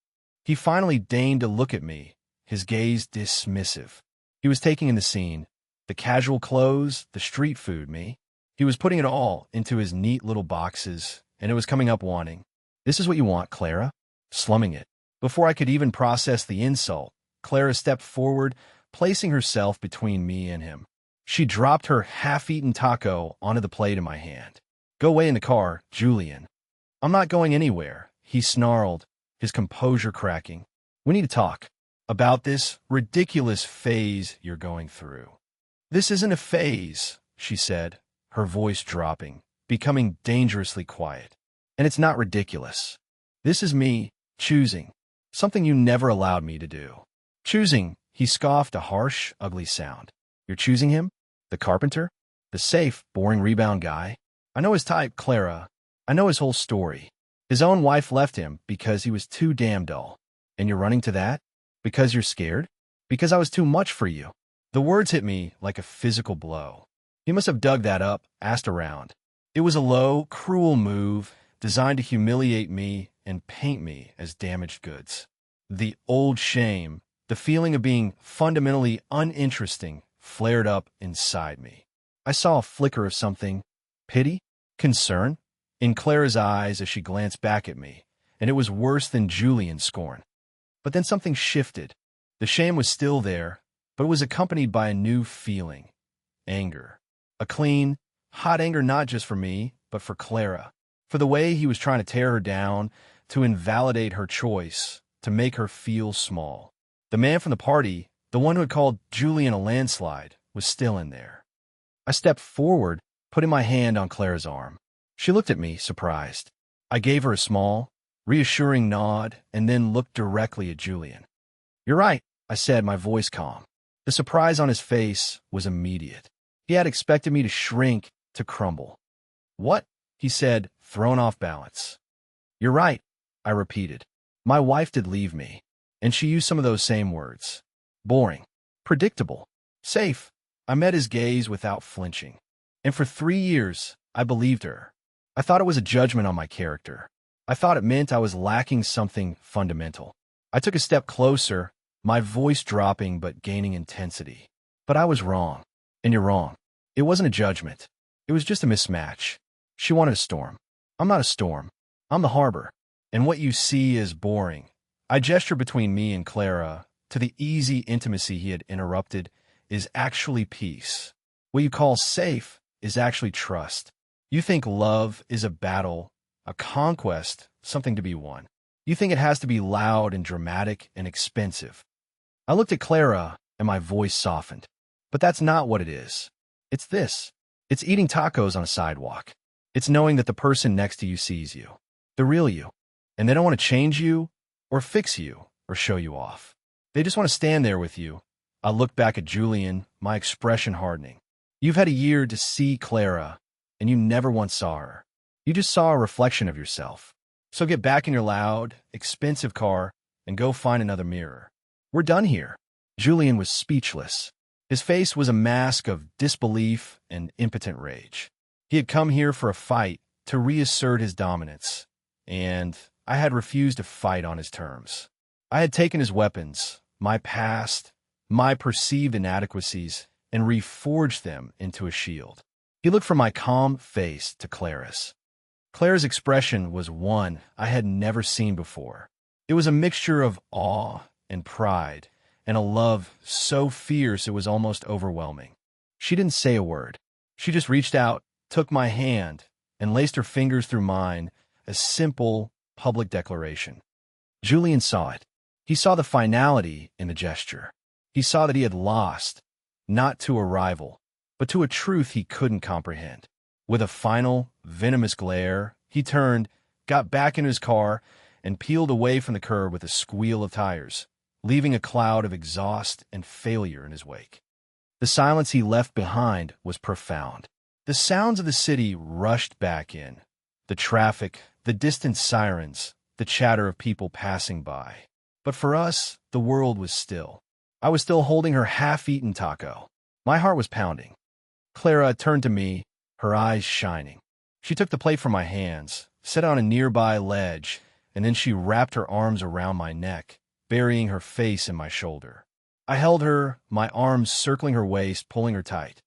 he finally deigned to look at me, his gaze dismissive. He was taking in the scene, the casual clothes, the street food, me. He was putting it all into his neat little boxes, and it was coming up wanting. "This is what you want, Clara?" Slumming it. Before I could even process the insult, Clara stepped forward, placing herself between me and him. She dropped her half-eaten taco onto the plate in my hand. "Go away in the car, Julian." "I'm not going anywhere," he snarled, his composure cracking. "We need to talk about this ridiculous phase you're going through." "This isn't a phase," she said, her voice dropping, becoming dangerously quiet. "And it's not ridiculous. This is me choosing something you never allowed me to do." "Choosing," he scoffed, a harsh, ugly sound. "You're choosing him? The carpenter? The safe, boring rebound guy? I know his type, Clara. I know his whole story. His own wife left him because he was too damn dull. And you're running to that? Because you're scared? Because I was too much for you." The words hit me like a physical blow. He must have dug that up, asked around. It was a low, cruel move designed to humiliate me and paint me as damaged goods. The old shame, the feeling of being fundamentally uninteresting, flared up inside me. I saw a flicker of something, pity, concern, in Clara's eyes as she glanced back at me, and it was worse than Julian's scorn. But then something shifted. The shame was still there, but it was accompanied by a new feeling, anger. A clean, hot anger not just for me, but for Clara, for the way he was trying to tear her down, to invalidate her choice, to make her feel small. The man from the party, the one who had called Julian a landslide, was still in there. I stepped forward, putting my hand on Clara's arm. She looked at me, surprised. I gave her a small, reassuring nod, and then looked directly at Julian. "You're right," I said, my voice calm. The surprise on his face was immediate. He had expected me to shrink, to crumble. "What?" he said, thrown off balance. "You're right," I repeated. "My wife did leave me, and she used some of those same words. Boring, predictable, safe." I met his gaze without flinching. And for 3 years, I believed her. I thought it was a judgment on my character. I thought it meant I was lacking something fundamental. I took a step closer, my voice dropping but gaining intensity. But I was wrong. And you're wrong. It wasn't a judgment. It was just a mismatch. She wanted a storm. I'm not a storm. I'm the harbor. And what you see is boring. I gesture between me and Clara to the easy intimacy he had interrupted is actually peace. What you call safe is actually trust. You think love is a battle, a conquest, something to be won. You think it has to be loud and dramatic and expensive. I looked at Clara and my voice softened. But that's not what it is. It's this. It's eating tacos on a sidewalk. It's knowing that the person next to you sees you, the real you, and they don't want to change you or fix you or show you off. They just want to stand there with you. I looked back at Julian, my expression hardening. You've had a year to see Clara, and you never once saw her. You just saw a reflection of yourself. So get back in your loud, expensive car and go find another mirror. We're done here. Julian was speechless. His face was a mask of disbelief and impotent rage. He had come here for a fight to reassert his dominance, and I had refused to fight on his terms. I had taken his weapons, my past, my perceived inadequacies, and reforged them into a shield. He looked from my calm face to Clara's. Clara's expression was one I had never seen before. It was a mixture of awe and pride, and a love so fierce it was almost overwhelming. She didn't say a word. She just reached out, took my hand, and laced her fingers through mine, a simple, public declaration. Julian saw it. He saw the finality in the gesture. He saw that he had lost, not to a rival, but to a truth he couldn't comprehend. With a final, venomous glare, he turned, got back in his car, and peeled away from the curb with a squeal of tires, leaving a cloud of exhaust and failure in his wake. The silence he left behind was profound. The sounds of the city rushed back in. The traffic, the distant sirens, the chatter of people passing by. But for us, the world was still. I was still holding her half-eaten taco. My heart was pounding. Clara turned to me, her eyes shining. She took the plate from my hands, set it on a nearby ledge, and then she wrapped her arms around my neck, burying her face in my shoulder. I held her, my arms circling her waist, pulling her tight.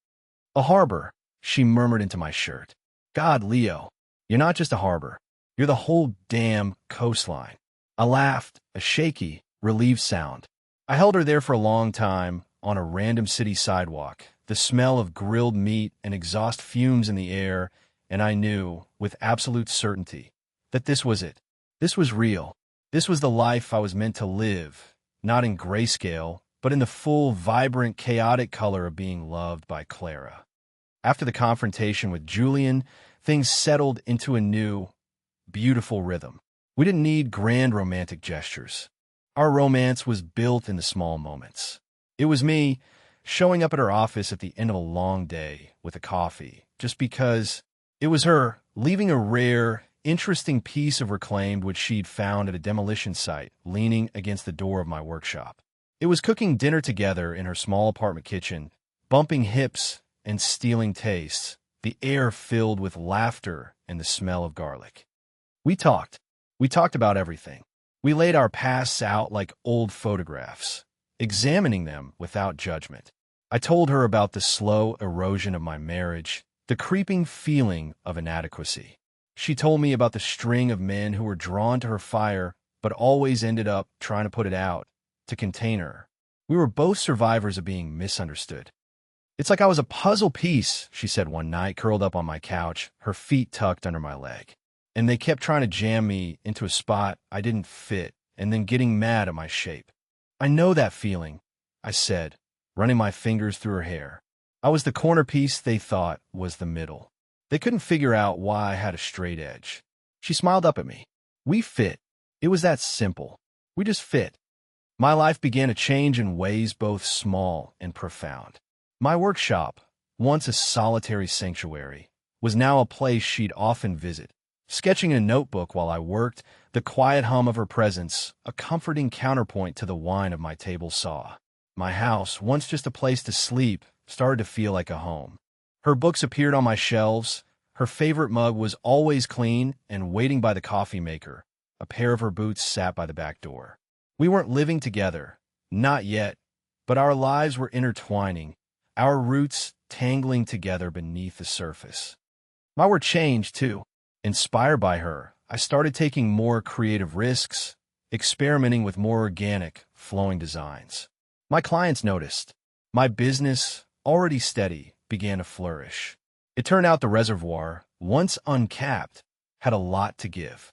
A harbor, she murmured into my shirt. God, Leo, you're not just a harbor. You're the whole damn coastline. I laughed, a shaky, relieved sound. I held her there for a long time, on a random city sidewalk, the smell of grilled meat and exhaust fumes in the air, and I knew, with absolute certainty, that this was it. This was real. This was the life I was meant to live, not in grayscale, but in the full, vibrant, chaotic color of being loved by Clara. After the confrontation with Julian, things settled into a new, beautiful rhythm. We didn't need grand romantic gestures. Our romance was built in the small moments. It was me showing up at her office at the end of a long day with a coffee, just because. It was her leaving a rare, interesting piece of reclaimed which she'd found at a demolition site, leaning against the door of my workshop. It was cooking dinner together in her small apartment kitchen, bumping hips and stealing tastes, the air filled with laughter and the smell of garlic. We talked. We talked about everything. We laid our pasts out like old photographs, examining them without judgment. I told her about the slow erosion of my marriage, the creeping feeling of inadequacy. She told me about the string of men who were drawn to her fire but always ended up trying to put it out, to contain her. We were both survivors of being misunderstood. It's like I was a puzzle piece, she said one night, curled up on my couch, her feet tucked under my leg. And they kept trying to jam me into a spot I didn't fit, and then getting mad at my shape. I know that feeling, I said, running my fingers through her hair. I was the corner piece they thought was the middle. They couldn't figure out why I had a straight edge. She smiled up at me. We fit. It was that simple. We just fit. My life began to change in ways both small and profound. My workshop, once a solitary sanctuary, was now a place she'd often visit. Sketching in a notebook while I worked, the quiet hum of her presence, a comforting counterpoint to the whine of my table saw. My house, once just a place to sleep, started to feel like a home. Her books appeared on my shelves. Her favorite mug was always clean and waiting by the coffee maker. A pair of her boots sat by the back door. We weren't living together, Not yet, but our lives were intertwining, our roots tangling together beneath the surface. My were changed, too. Inspired by her, I started taking more creative risks, experimenting with more organic, flowing designs. My clients noticed. My business, already steady, began to flourish. It turned out the reservoir, once uncapped, had a lot to give.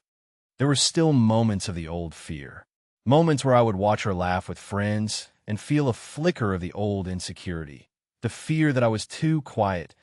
There were still moments of the old fear. Moments where I would watch her laugh with friends and feel a flicker of the old insecurity. The fear that I was too quiet,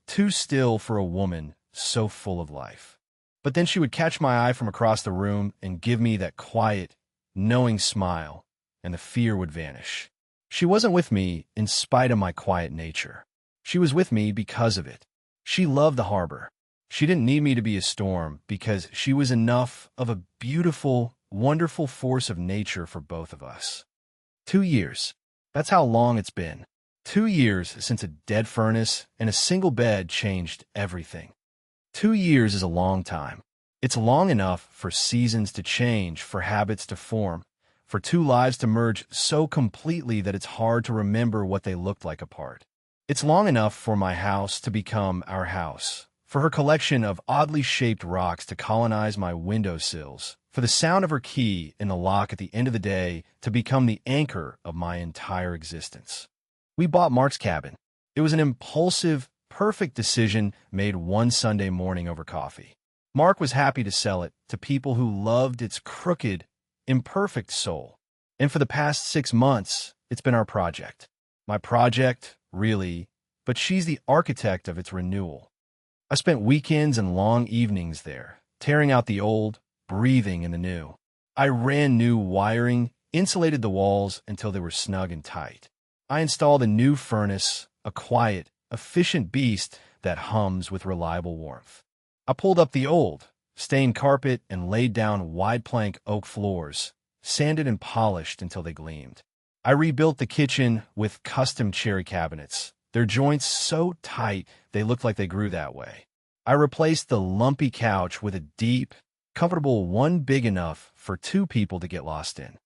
too still for a woman so full of life. But then she would catch my eye from across the room and give me that quiet, knowing smile, and the fear would vanish. She wasn't with me in spite of my quiet nature. She was with me because of it. She loved the harbor. She didn't need me to be a storm because she was enough of a beautiful, wonderful force of nature for both of us. 2 years. That's how long it's been. 2 years since a dead furnace and a single bed changed everything. 2 years is a long time. It's long enough for seasons to change, for habits to form, for two lives to merge so completely that it's hard to remember what they looked like apart. It's long enough for my house to become our house, for her collection of oddly shaped rocks to colonize my windowsills, for the sound of her key in the lock at the end of the day to become the anchor of my entire existence. We bought Mark's cabin. It was an impulsive, perfect decision made one Sunday morning over coffee. Mark was happy to sell it to people who loved its crooked, imperfect soul. And for the past 6 months, it's been our project. My project, really, but she's the architect of its renewal. I spent weekends and long evenings there, tearing out the old, breathing in the new. I ran new wiring, insulated the walls until they were snug and tight. I installed a new furnace, a quiet, efficient beast that hums with reliable warmth. I pulled up the old, stained carpet and laid down wide-plank oak floors, sanded and polished until they gleamed. I rebuilt the kitchen with custom cherry cabinets, their joints so tight they looked like they grew that way. I replaced the lumpy couch with a deep, comfortable one big enough for 2 people to get lost in.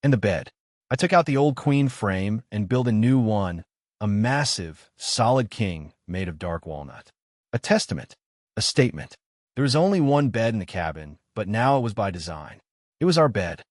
And the bed. I took out the old queen frame and built a new one, a massive, solid king made of dark walnut. A testament, a statement. There was only one bed in the cabin, but now it was by design. It was our bed.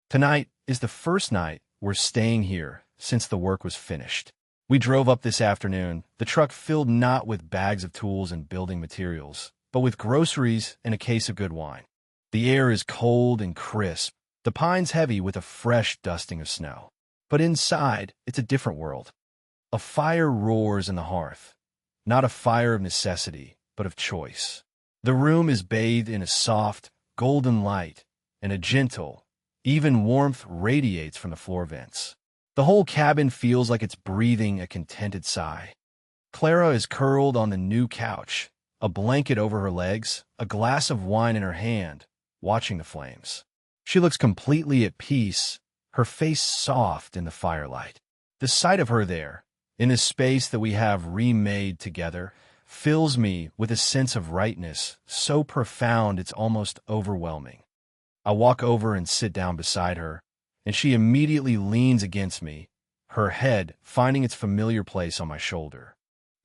Tonight is the first night we're staying here since the work was finished. We drove up this afternoon, the truck filled not with bags of tools and building materials, but with groceries and a case of good wine. The air is cold and crisp, the pines heavy with a fresh dusting of snow. But inside, it's a different world. A fire roars in the hearth, not a fire of necessity, but of choice. The room is bathed in a soft, golden light, and a gentle, even warmth radiates from the floor vents. The whole cabin feels like it's breathing a contented sigh. Clara is curled on the new couch, a blanket over her legs, a glass of wine in her hand, watching the flames. She looks completely at peace, her face soft in the firelight. The sight of her there, in this space that we have remade together, fills me with a sense of rightness so profound it's almost overwhelming. I walk over and sit down beside her, and she immediately leans against me, her head finding its familiar place on my shoulder.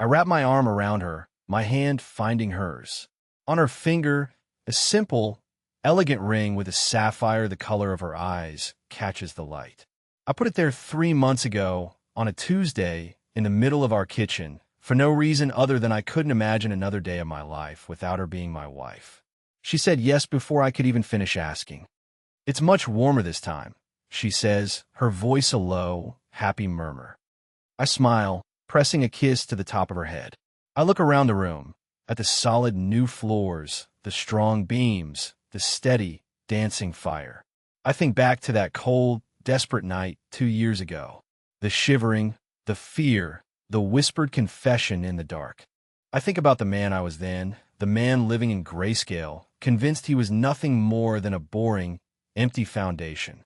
I wrap my arm around her, my hand finding hers. On her finger, a simple, elegant ring with a sapphire the color of her eyes catches the light. I put it there 3 months ago on a Tuesday in the middle of our kitchen for no reason other than I couldn't imagine another day of my life without her being my wife. She said yes before I could even finish asking. It's much warmer this time, she says, her voice a low, happy murmur. I smile, pressing a kiss to the top of her head. I look around the room, at the solid new floors, the strong beams, the steady, dancing fire. I think back to that cold, desperate night 2 years ago. The shivering, the fear, the whispered confession in the dark. I think about the man I was then, the man living in grayscale, convinced he was nothing more than a boring, empty foundation.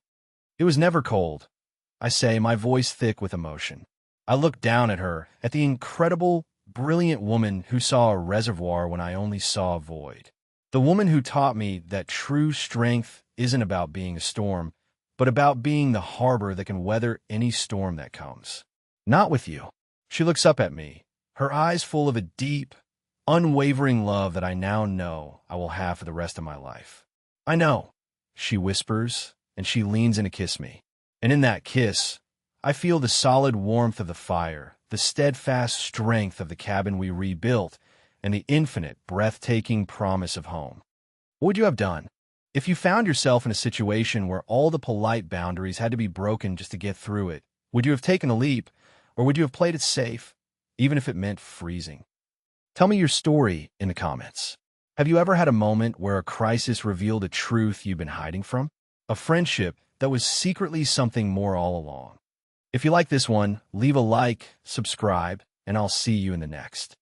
It was never cold, I say, my voice thick with emotion. I look down at her, at the incredible, brilliant woman who saw a reservoir when I only saw a void. The woman who taught me that true strength isn't about being a storm, but about being the harbor that can weather any storm that comes. Not with you. She looks up at me, her eyes full of a deep, unwavering love that I now know I will have for the rest of my life. I know, she whispers, and she leans in to kiss me. And in that kiss, I feel the solid warmth of the fire, the steadfast strength of the cabin we rebuilt, and the infinite, breathtaking promise of home. What would you have done if you found yourself in a situation where all the polite boundaries had to be broken just to get through it? Would you have taken a leap, or would you have played it safe, even if it meant freezing? Tell me your story in the comments. Have you ever had a moment where a crisis revealed a truth you've been hiding from? A friendship that was secretly something more all along? If you like this one, leave a like, subscribe, and I'll see you in the next.